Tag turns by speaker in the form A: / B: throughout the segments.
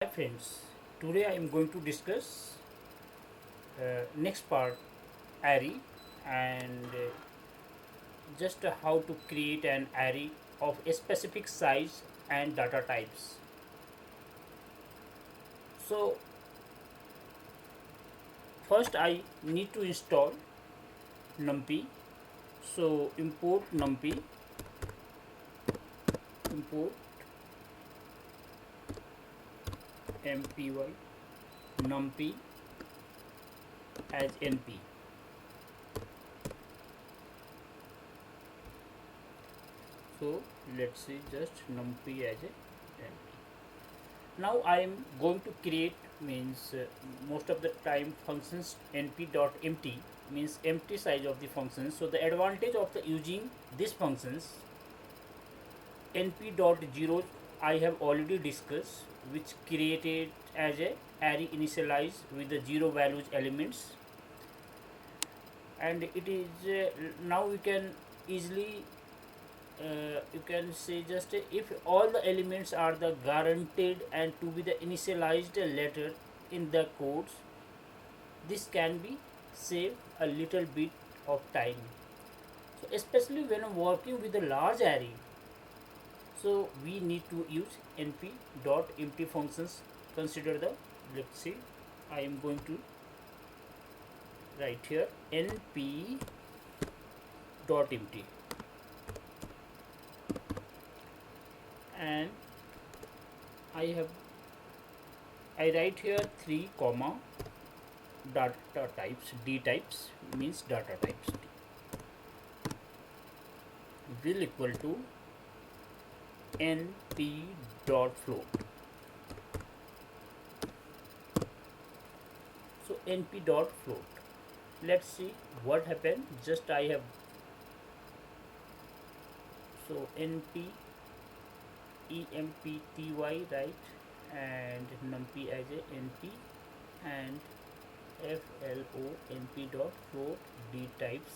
A: Hi friends, today I am going to discuss next part array and just how to create an array of a specific size and data types. So first I need to install Numpy. So import Numpy, import mpy Numpy as np. So let's see just Numpy as a np. Now I am going to create means most of the time functions np.empty means empty size of the function. So the advantage of the using these functions np.0 I have already discussed, which created as a array initialized with the zero values elements, and it is now we can easily you can say just if all the elements are the guaranteed and to be the initialized letter in the codes, this can be save a little bit of time. So especially when working with a large array, so we need to use np.empty functions. Consider the, let's see, I am going to write here np.empty, and I write here 3 comma data types, d types means data types, will equal to np.float. So np.float, let's see what happened. Just I have, so np empty, right, and numpy as a np, and flo np.float d types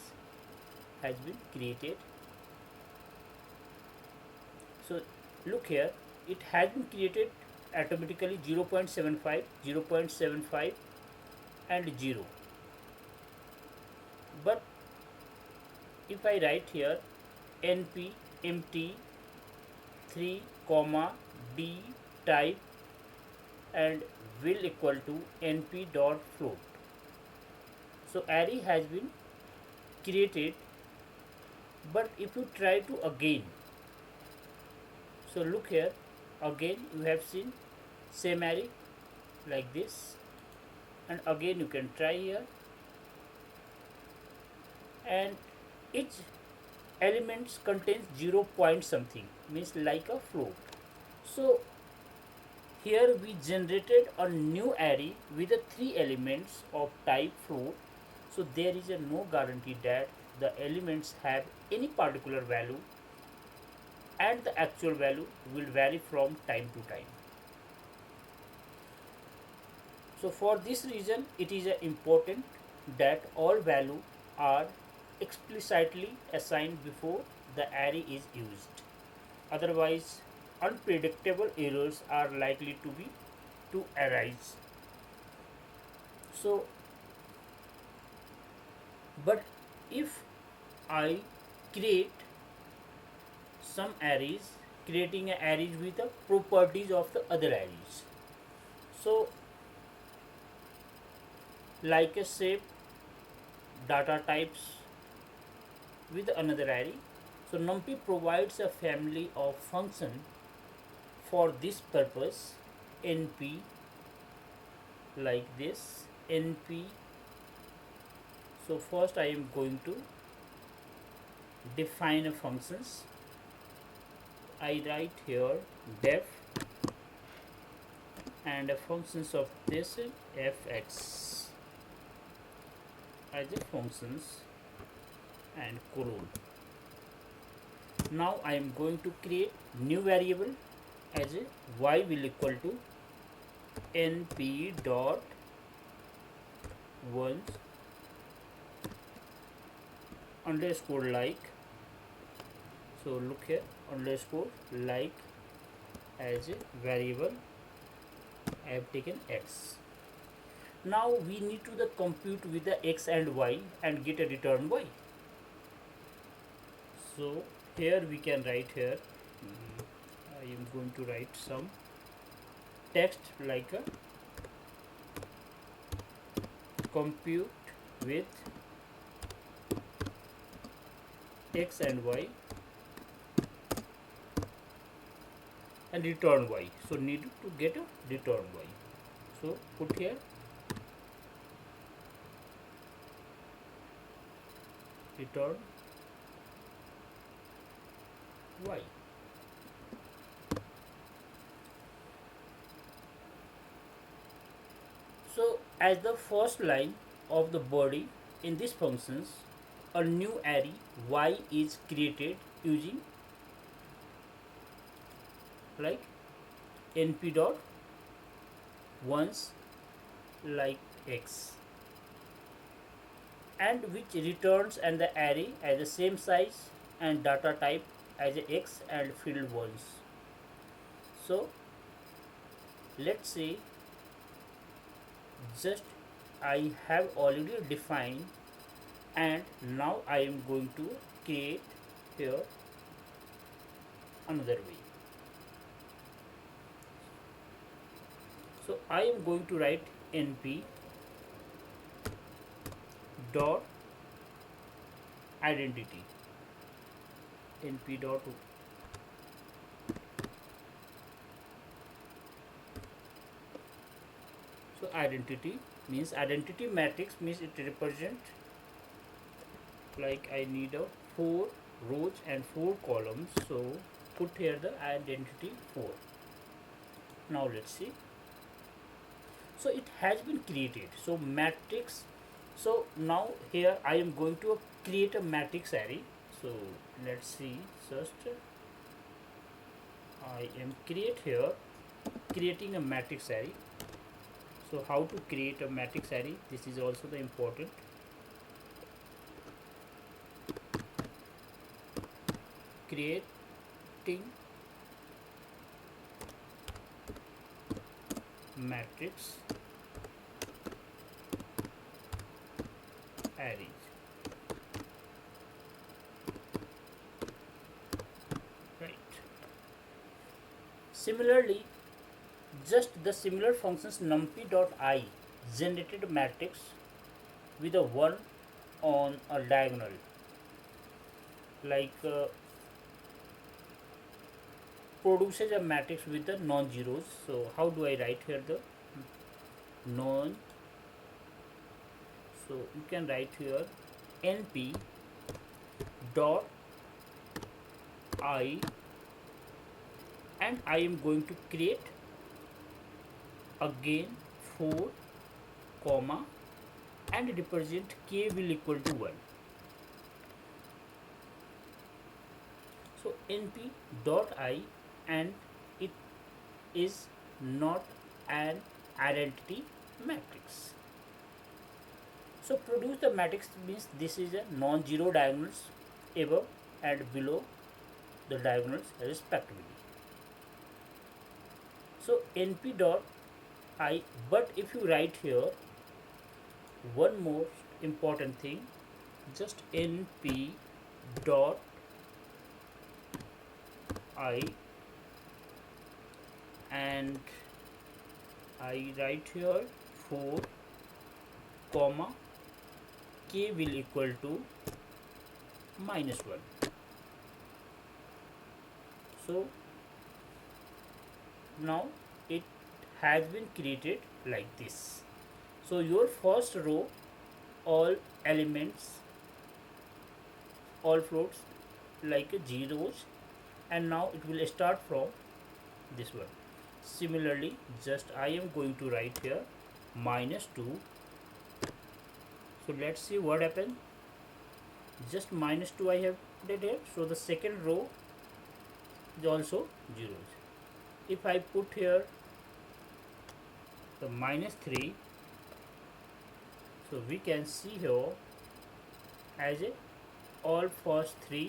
A: has been created. So look here, it has been created automatically 0.75, 0.75 and 0. But if I write here np empty 3 comma d type and will equal to np dot float, so array has been created. But if you try to again, so look here, again you have seen same array like this, and again you can try here, and each elements contains 0 point something means like a float. So here we generated a new array with the 3 elements of type float. So there is a no guarantee that the elements have any particular value, and the actual value will vary from time to time. So for this reason it is important that all value are explicitly assigned before the array is used. Otherwise unpredictable errors are likely to arise. So but if I create some arrays, creating an arrays with the properties of the other arrays, so like a shape data types with another array. So Numpy provides a family of function for this purpose. np like this, np. So first I am going to define a functions. I write here def and a functions of this fx as a functions and colon. Now I am going to create new variable as a y will equal to np dot ones underscore like. So look here, underscore like as a variable, I have taken x. Now we need to the compute with the x and y and get a return y. So here we can write here, I am going to write some text like a compute with x and y and return y. So need to get a return y. So put here return y. So as the first line of the body in these functions, a new array y is created using like np dot once like x, and which returns and the array as the same size and data type as a x and field ones. So let's say just I have already defined, and now I am going to create here another way. So I am going to write np dot identity, np dot so identity means identity matrix means it represent like I need a 4 rows and 4 columns. So put here the identity 4. Now let's see. So it has been created. So matrix. So now here I am going to create a matrix array. So let's see. First I am creating a matrix array. So how to create a matrix array? This is also the important. Creating matrix arrays. Right. Similarly, just the similar functions numpy.i generated a matrix with a 1 on a diagonal, like produces a matrix with the non-zeros. So how do I write here the non? So you can write here np dot I, and I am going to create again 4 comma and represent k will equal to 1. So np dot I, and it is not an identity matrix. So produce the matrix means this is a non-zero diagonals above and below the diagonals respectively. So np dot I, but if you write here one more important thing, just np dot I, and I write here 4 comma k will equal to -1. So now it has been created like this. So your first row, all elements, all floats like zeros, and now it will start from this one. Similarly, just I am going to write here -2. So let's see what happened. Just -2 I have did here. So the second row is also zeros. If I put here the -3, so we can see here as a all first 3.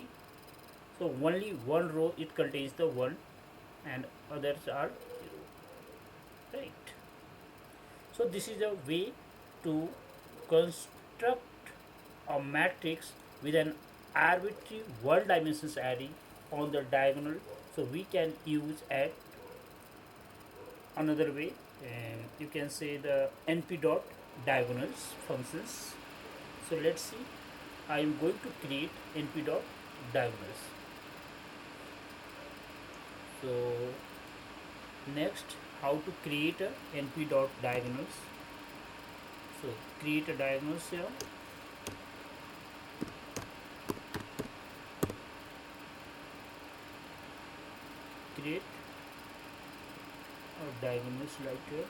A: So only one row it contains the 1 and others are 0. Right. So this is a way to construct a matrix with an arbitrary one dimensions array on the diagonal. So we can use at another way, and you can say the np dot diagonals functions. So let's see, I am going to create np dot diagonals. So next, how to create a np dot diagonals. So create a diagonals here. Create a diagonals right here.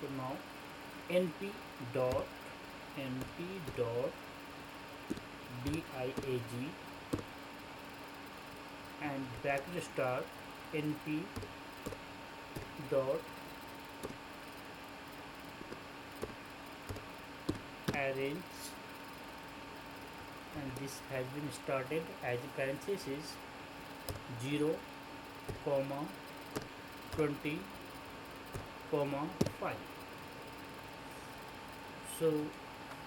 A: So now np dot diag and bracket start np dot arrange, and this has been started as a parenthesis 0 comma 20 comma 5. So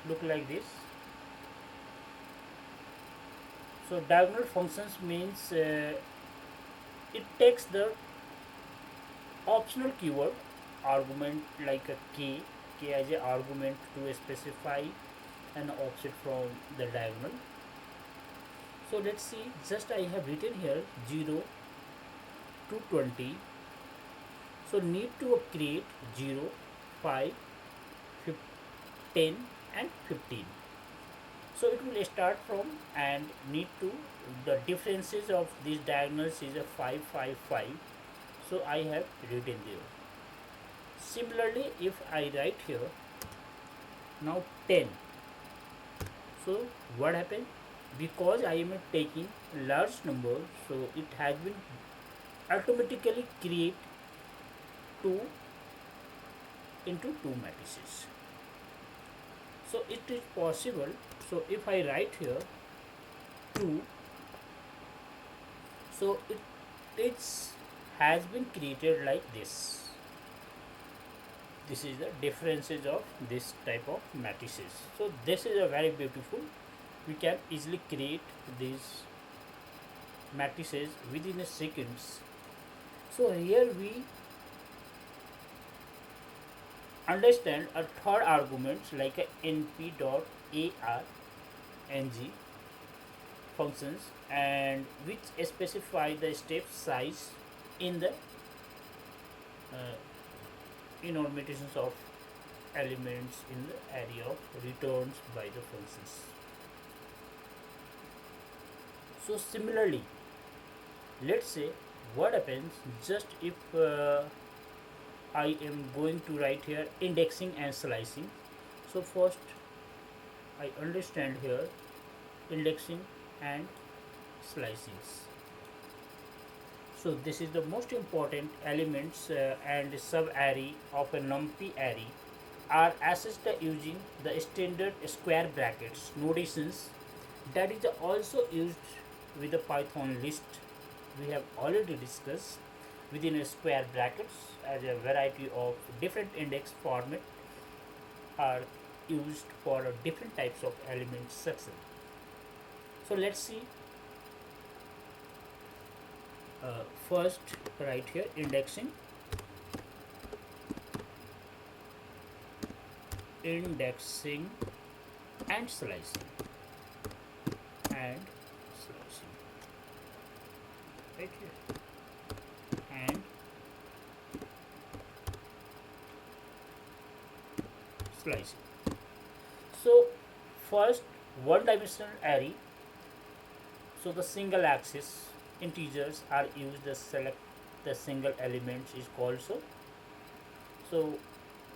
A: look like this. So diagonal functions means it takes the optional keyword argument like a k as a argument to specify an offset from the diagonal. So let's see, just I have written here 0 to 20. So need to create 0, 5, 10 and 15. So it will start from, and need to, the differences of these diagonals is a 5, 5, 5. So I have written there. Similarly, if I write here now 10, so what happened? Because I am taking large number, so it has been automatically create 2 into 2 matrices. So it is possible. So if I write here 2, so it has been created like this. This is the differences of this type of matrices. So this is a very beautiful. We can easily create these matrices within a seconds. So here we understand a third argument like a np dot arng functions, and which specify the step size in the enumerations of elements in the array of returns by the functions. So similarly, let's say what happens just if I am going to write here indexing and slicing. So first I understand here indexing and slicings. So this is the most important elements and sub array of a numpy array are accessed using the standard square brackets notations that is also used with the Python list. We have already discussed within a square brackets as a variety of different index format are used for different types of element section. So let's see. First right here indexing and slicing right here and slicing. So first one dimensional array, so the single axis integers are used to select the single elements is called so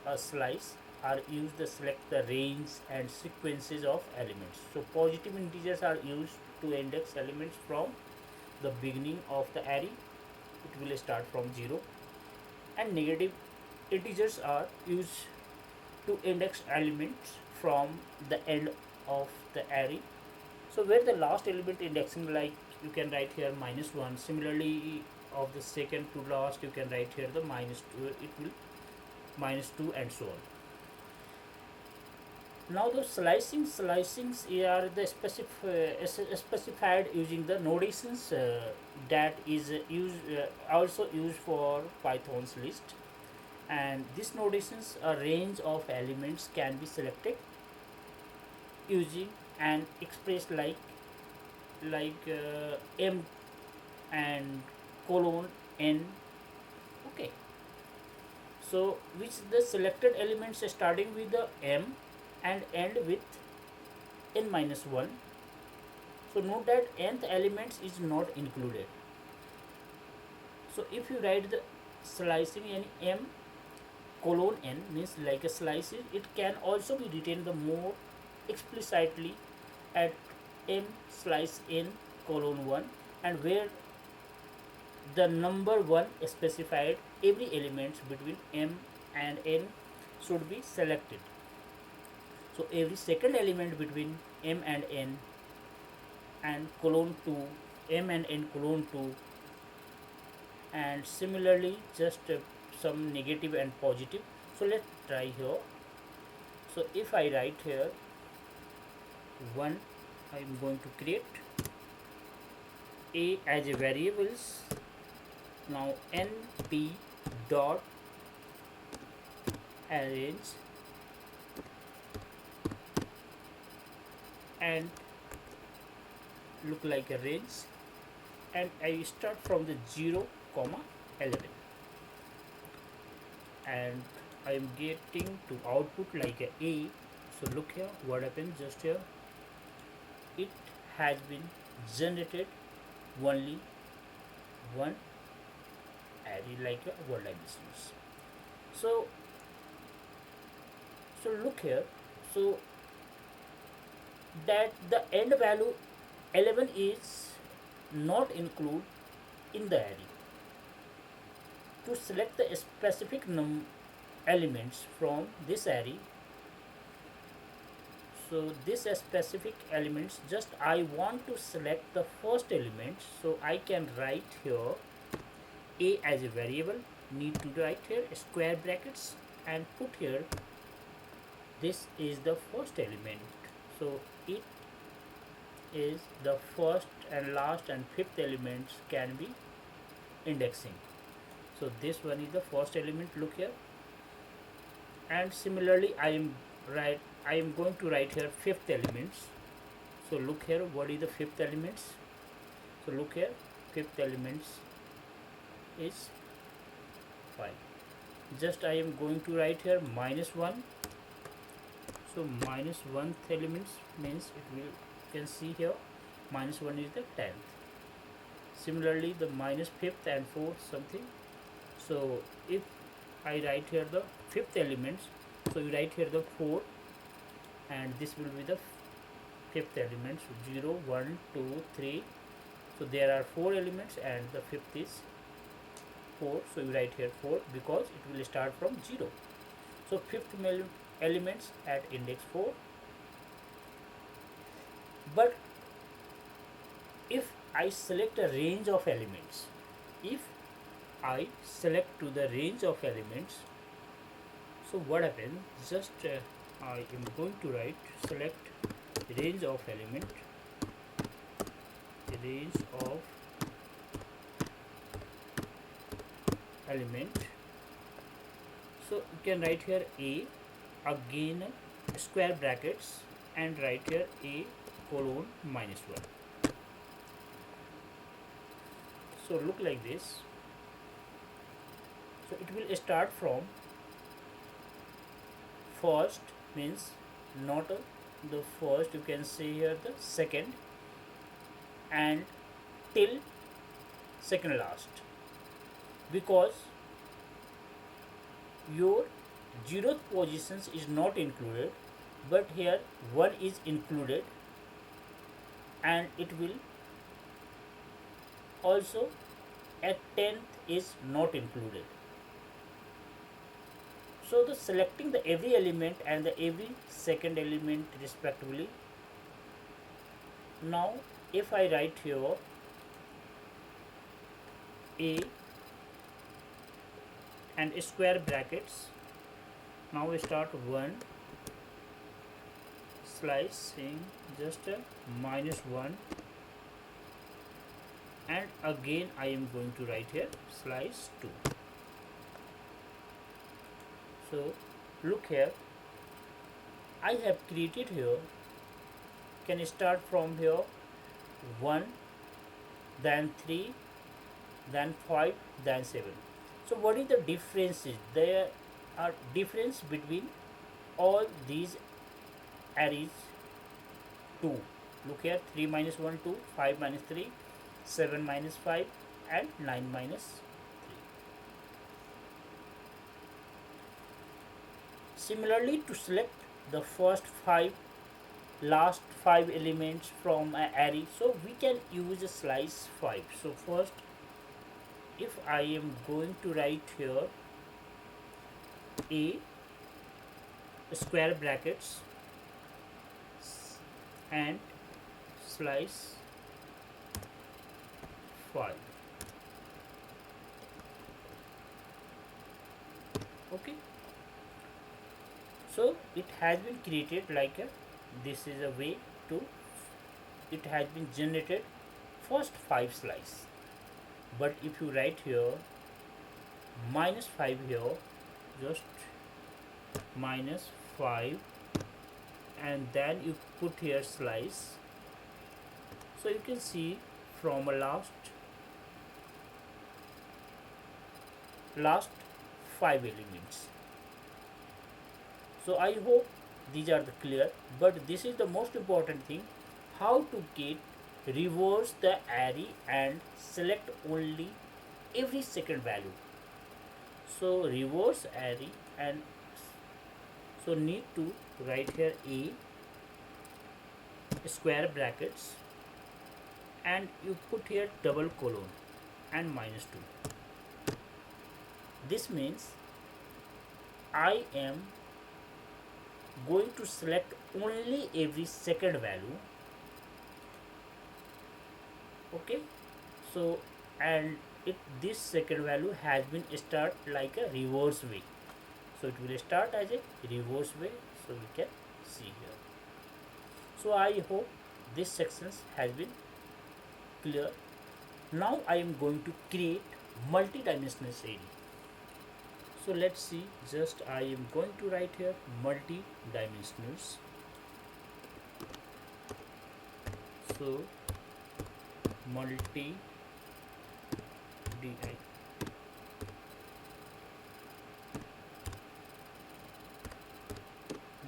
A: a slice are used to select the range and sequences of elements. So positive integers are used to index elements from the beginning of the array, it will start from 0, and negative integers are used to index elements from the end of the array. So where the last element indexing, like you can write here -1. Similarly, of the second to last, you can write here the -2. It will -2 and so on. Now the slicings are the specified using the notations that is also used for Python's list, and these notations, a range of elements can be selected using and expressed like m and colon n. Okay, so which the selected elements starting with the m and end with n minus 1. So note that nth elements is not included. So if you write the slicing in m colon n means like a slices, it can also be written the more explicitly at m slice n colon 1, and where the number 1 specified, every element between m and n should be selected. So every second element between m and n and colon 2, m and n colon 2, and similarly just some negative and positive. So let's try here. So if I write here 1, I am going to create a as a variables. Now np dot arrange and look like a range, and I start from the 0, 11, and I am getting to output like a. So look here what happens. Just here it has been generated only one array like a word like this. So look here, so that the end value 11 is not included in the array. To select the specific elements from this array, so this specific elements, just I want to select the first element, so I can write here a as a variable, need to write here square brackets and put here this is the first element. So it is the first and last and fifth elements can be indexing. So this one is the first element, look here, and similarly I am going to write here fifth elements. So look here what is the fifth elements. So look here, fifth elements is 5. Just I am going to write here -1. So -1th elements means it will, you can see here -1 is the 10th. Similarly the -5th and 4th something. So if I write here the fifth elements, so you write here the 4, and this will be the fifth elements, 0, 1, 2, 3. So there are 4 elements and the fifth is 4. So you write here 4 because it will start from 0. So fifth elements at index 4. But if I select a range of elements, if I select to the range of elements, so what happens, just I am going to write select range of element, range of element. So you can write here a, again square brackets, and write here a colon -1. So look like this. So it will start from first, means not the first, you can see here the second, and till second last, because your 0th positions is not included, but here 1 is included, and it will also at 10th is not included. So the selecting the every element and the every second element respectively. Now if I write here A and square brackets. Now we start 1 slicing just a -1, and again I am going to write here slice 2. So look here, I have created here, can start from here 1, then 3, then 5, then 7. So what is the difference? There are difference between all these arrays 2. Look here, 3 minus 1 2, 5 minus 3, 7 minus 5, and 9 minus 3. Similarly, to select the last 5 elements from an array, so we can use a slice 5. So first, if I am going to write here a square brackets and slice 5. Okay, so it has been created like a, this is a way to, it has been generated first 5 slice. But if you write here -5 here, just -5, and then you put here slice, so you can see from a last 5 elements. So I hope these are the clear, but this is the most important thing, how to get reverse the array and select only every second value. So reverse array, and so need to write here a square brackets, and you put here double colon and -2. This means I am going to select only every second value. Okay, so and this second value has been start like a reverse way, so it will start as a reverse way, so we can see here. So I hope this sections has been clear. Now I am going to create multi-dimensional array. So let's see, just I am going to write here multi-dimensionals. So multi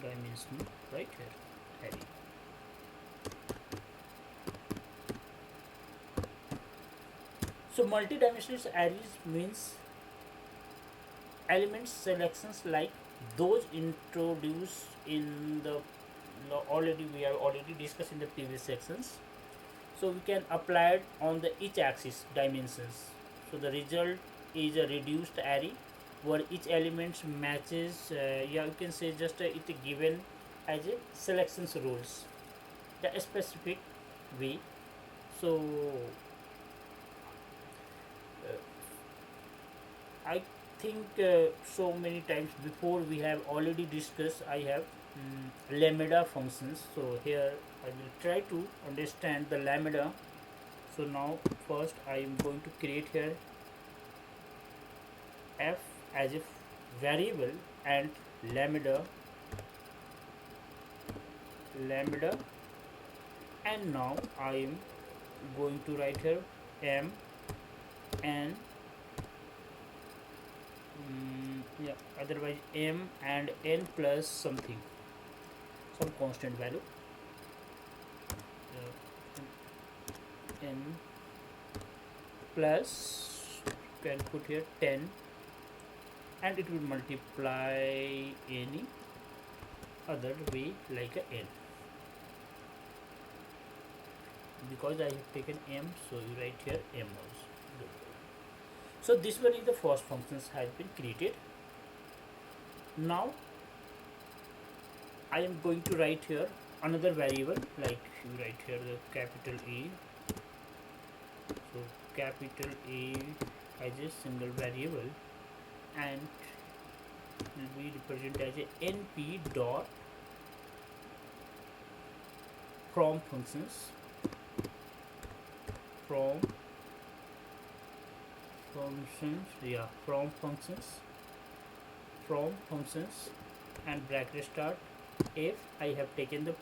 A: dimensional right here array. So multi-dimensional arrays means element selections like those introduced in the we have already discussed in the previous sections. So we can apply it on the each axis dimensions. So the result is a reduced array where each element matches, yeah, you can say just it given as a selections rules, the specific way. So I think so many times before we have already discussed, I have lambda functions. So here I will try to understand the lambda. So now first I am going to create here f as a variable and lambda, and now I am going to write here m and yeah, otherwise m and n plus something, some constant value, n plus, you can put here 10, and it will multiply any other way like a n. Because I have taken m, so you write here m also. So this one is the first functions has been created. Now I am going to write here another variable, like you write here the capital A. So capital A as a single variable and will be represented as a np dot from functions from functions and bracket start if I have taken the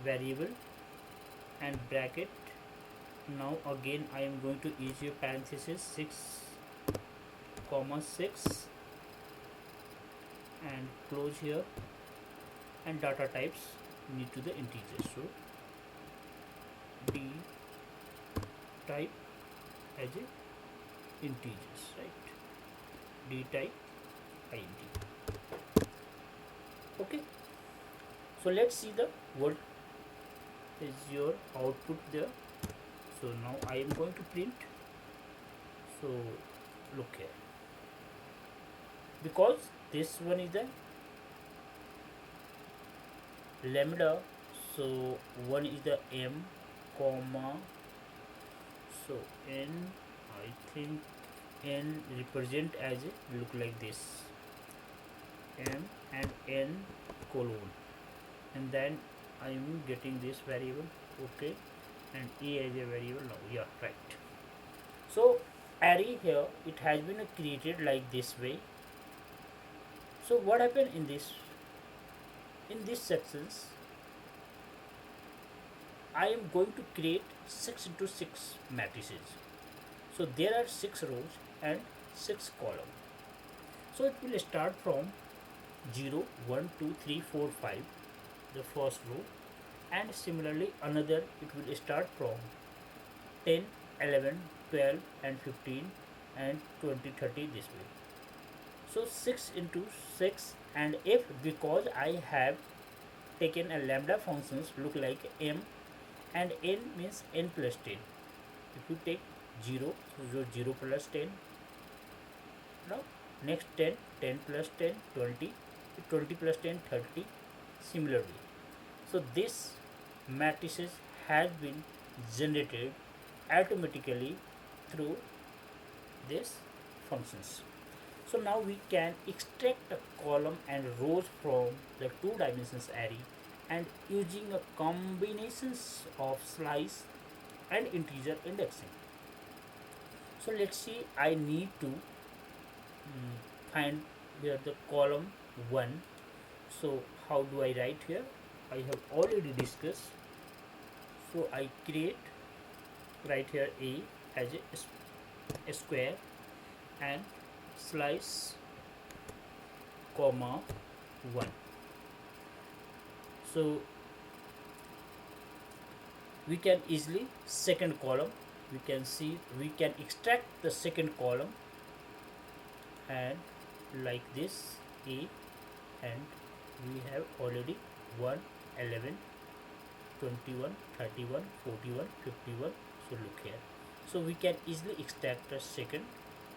A: variable and bracket. Now again I am going to use your parenthesis 6 comma 6 and close here, and data types need to the integers, so d type as a integers, right? D type int. Okay, so let's see the what is your output there. So now I am going to print. So look here, because this one is the lambda, so one is the m comma, so n, I think n represent as a look like this, m and n colon, and then I am getting this variable, okay, and a as a variable now, yeah, right. So array here it has been created like this way. So what happened in this sections, I am going to create 6 into 6 matrices. So there are 6 rows and 6 columns. So it will start from 0 1 2 3 4 5, the first row, and similarly another it will start from 10 11 12 and 15 and 20 30 this way. So 6 into 6, and if because I have taken a lambda functions look like m and n means n plus 10. If you take 0, so 0 plus 10, now next 10 10 plus 10 20, 20 plus 10 30, similarly. So this matrices has been generated automatically through this functions. So now we can extract a column and rows from the 2 dimensions array and using a combinations of slice and integer indexing. So let's see, I need to find here the column 1. So how do I write here? I have already discussed. So I write here a as a square and slice comma 1. So we can easily second column, we can see we can extract the second column and like this a, and we have already 1 11 21 31 41 51. So look here, so we can easily extract the second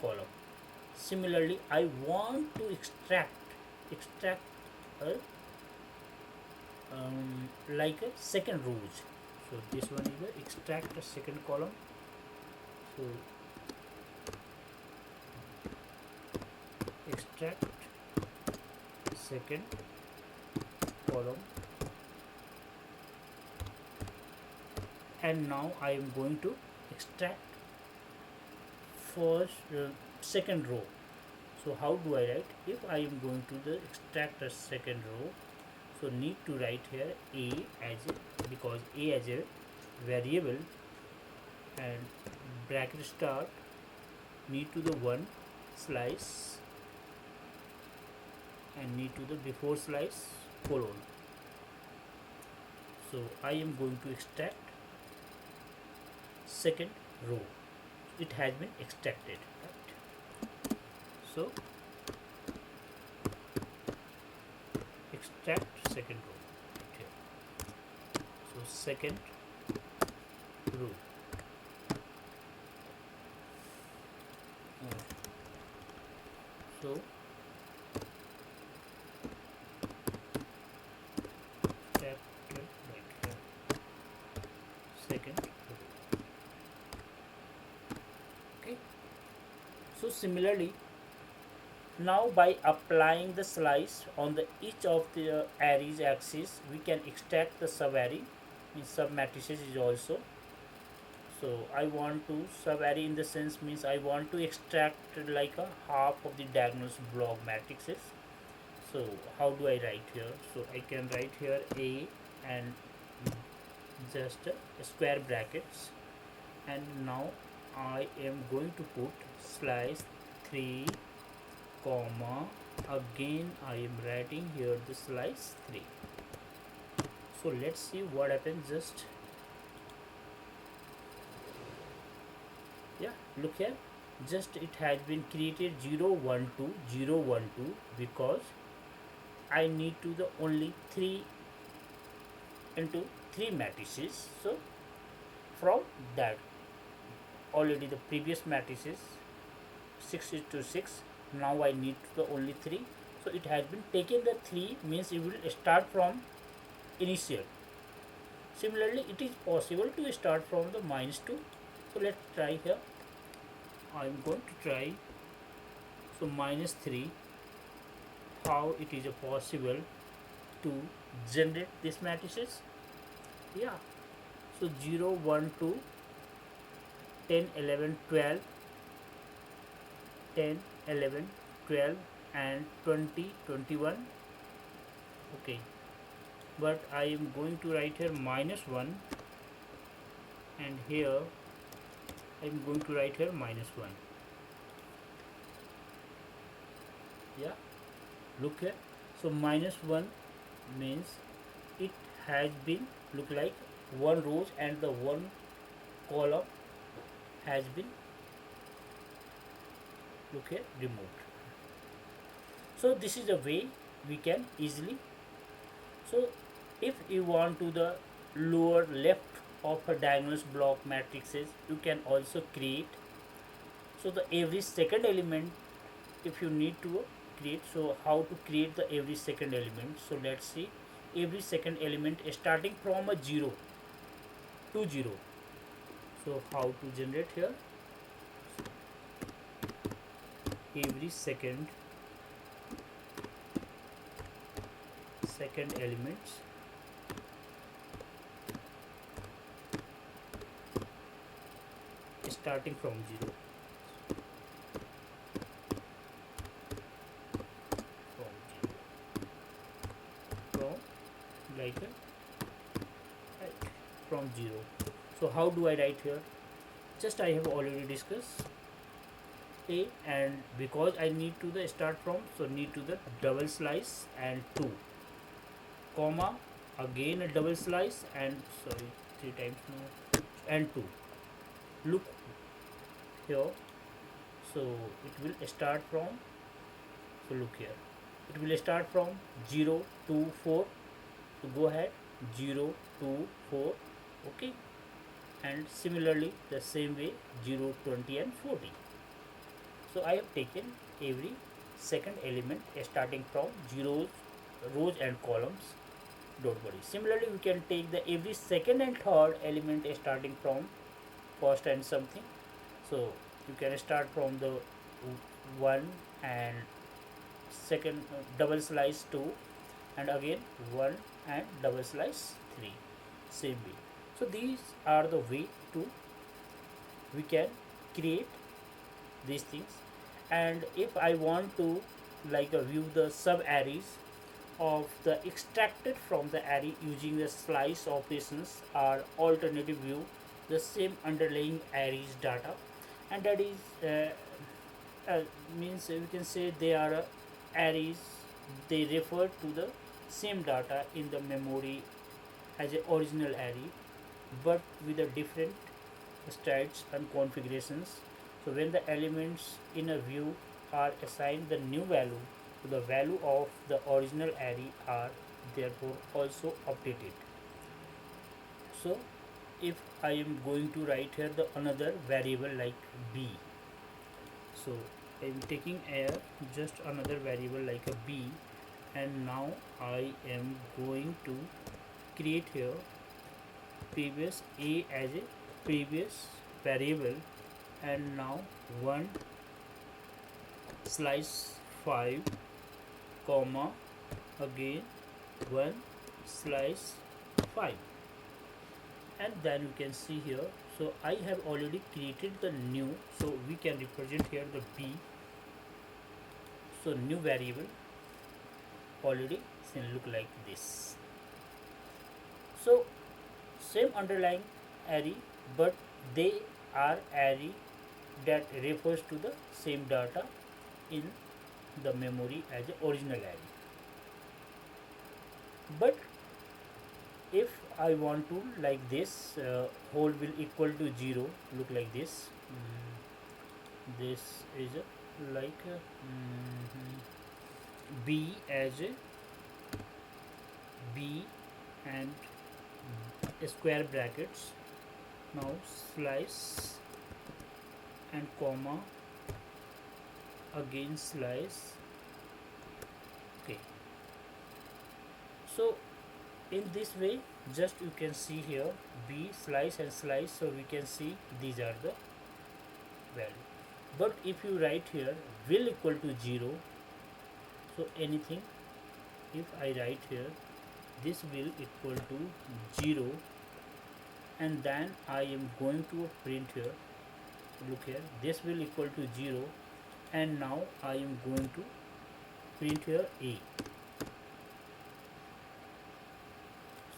A: column. Similarly I want to extract a like a second rows. So this one is the extract a second column. So extract second column, and now I am going to extract first second row. So how do I write? If I am going to the extract a second row, so need to write here a as a, because a as a variable, and bracket start need to the 1 slice and need to the before slice colon. So I am going to extract second row. It has been extracted, right? So extract second row right here. So second row. So extracted right here second row. So similarly, now by applying the slice on the each of the arrays axis, we can extract the sub-array, means sub-matrices is also. So I want to sub-array in the sense means I want to extract like a half of the diagonal block matrices. So how do I write here? So I can write here A and just square brackets, and now I am going to put slice 3 comma, again I am writing here the slice 3. So let's see what happens. Just yeah, look here, just it has been created 0 1 2 0 1 2 because I need to the only 3 into 3 matrices. So from that already the previous matrices 6 is to 6, now I need the only 3. So it has been taken the 3, means it will start from initial. Similarly, it is possible to start from the -2. So let's try here. I am going to try. So -3, how it is possible to generate these matrices? Yeah. So 0 1 2 10 11 12 10 11 12 and 20 21. Okay, but I am going to write here -1, and here I am going to write here -1. Yeah, look here. So -1 means it has been look like one row and the one column has been look here removed. So this is the way we can easily. So if you want to the lower left of a diagonal block matrices, you can also create. So the every second element, if you need to create, so how to create the every second element? So let's see, every second element starting from a 0 to 0. So how to generate here? Every second elements starting from 0. From like right, from 0. So how do I write here? Just I have already discussed A, and because I need to the start from, so need to the double slice and 2 comma, again a double slice and sorry 3 times no, and 2. Look here, so it will start from, so look here, it will start from 0 to 4. So go ahead, 0 to 4. Okay, and similarly the same way 0 20 and 40. So I have taken every second element starting from zeros, rows and columns. Don't worry. Similarly, we can take the every second and third element starting from first and something. So you can start from the 1 and second double slice 2, and again 1 and double slice 3. Same way. So these are the way to we can create these things. And if I want to like view the sub arrays of the extracted from the array using the slice operations or alternative view the same underlying arrays data, and that is means we can say they are arrays, they refer to the same data in the memory as an original array but with a different states and configurations. So when the elements in a view are assigned the new value, to the value of the original array are therefore also updated. So if I am going to write here the another variable like b, so I am taking here just another variable like a b, and now I am going to create here previous a as a previous variable, and now 1 slice 5 comma again 1 slice 5, and then you can see here. So I have already created the new, so we can represent here the b. So new variable already look like this. So same underlying array, but they are array that refers to the same data in the memory as a original array. But if I want to like this, whole will equal to 0, look like this. This is like b as a b and square brackets, now slice and comma again slice. Okay, so in this way just you can see here b slice and slice, so we can see these are the value. But if you write here will equal to 0, so anything, if I write here this will equal to 0, and then I am going to print here, look here, this will equal to 0, and now I am going to print here a.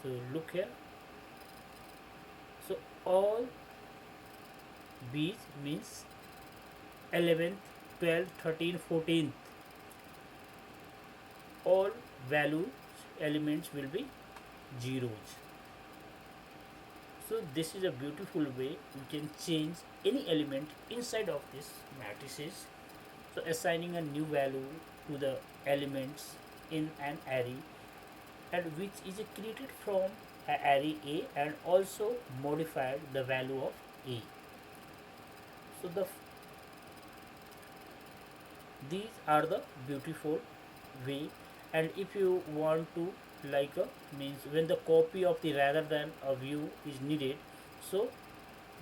A: So look here, so all b's means 11th, 12th, 13th, 14th, all values elements will be zeros. So this is a beautiful way we can change any element inside of this matrices. So assigning a new value to the elements in an array, and which is created from array A and also modified the value of A. So these are the beautiful way. And if you want to like means when the copy of the rather than a view is needed, so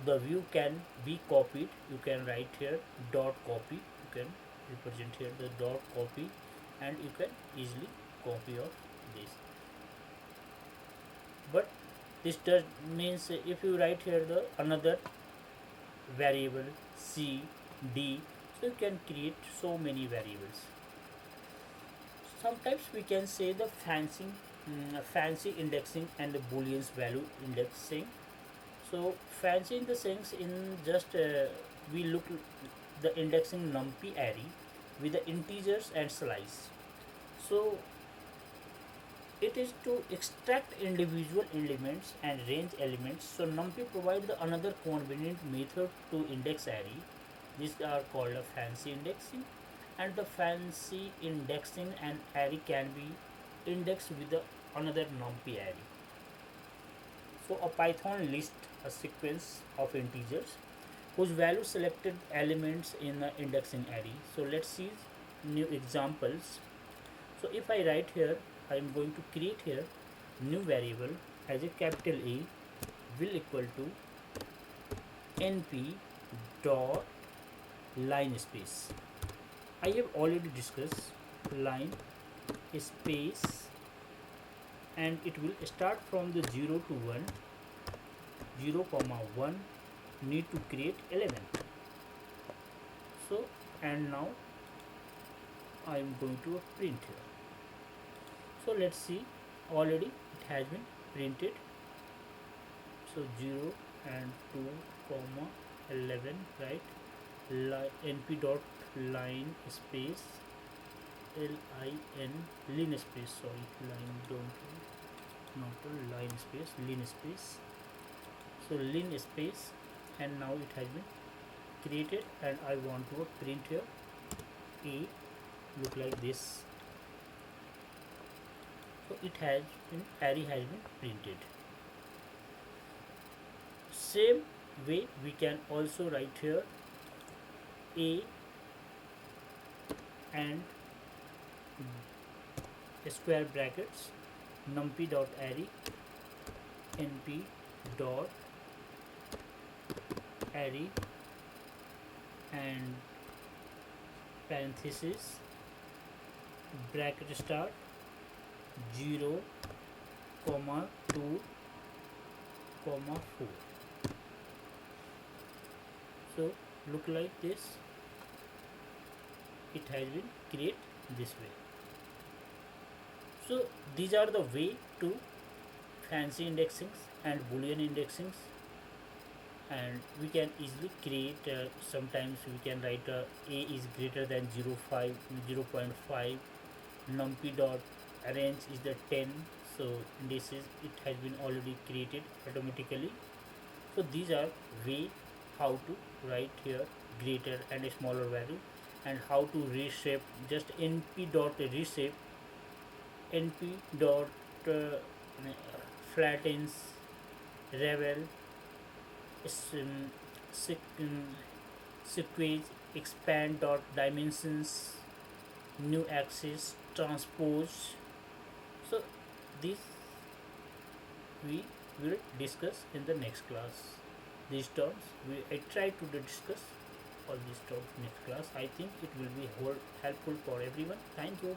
A: the view can be copied, you can write here dot copy, you can represent here the dot copy, and you can easily copy of this. But this does means if you write here the another variable c d, so you can create so many variables. Sometimes we can say the fancy indexing and the booleans value indexing. So fancy in the sense in just we look the indexing numpy array with the integers and slice. So it is to extract individual elements and range elements. So numpy provides the another convenient method to index array. These are called a fancy indexing. And the fancy indexing and array can be indexed with the another numpy array. So a Python lists a sequence of integers whose value selected elements in the indexing array. So let's see new examples. So if I write here, I am going to create here new variable as a capital A will equal to np dot line space. I have already discussed line space, and it will start from the 0 to 1, 0 comma 1 need to create element. So and now I am going to print here. So let's see, already it has been printed. So 0 and 2 comma 11, right, np dot line space line space, sorry, line don't not a line space, line space. So line space, and now it has been created, and I want to print here a, look like this. So it has been, array has been printed. Same way we can also write here a and square brackets numpy dot array np dot array and parenthesis bracket start 0 comma 2 comma 4. So look like this, it has been created this way. So these are the way to fancy indexings and boolean indexings, and we can easily create sometimes we can write a is greater than 0.5, numpy dot arrange is the 10. So this is, it has been already created automatically. So these are way how to write here greater and a smaller value, and how to reshape. Just np dot reshape, np dot flattens, revel, sequence, expand dot dimensions, new axis, transpose. So this we will discuss in the next class. These terms I try to discuss all these terms next class. I think it will be helpful for everyone. Thank you.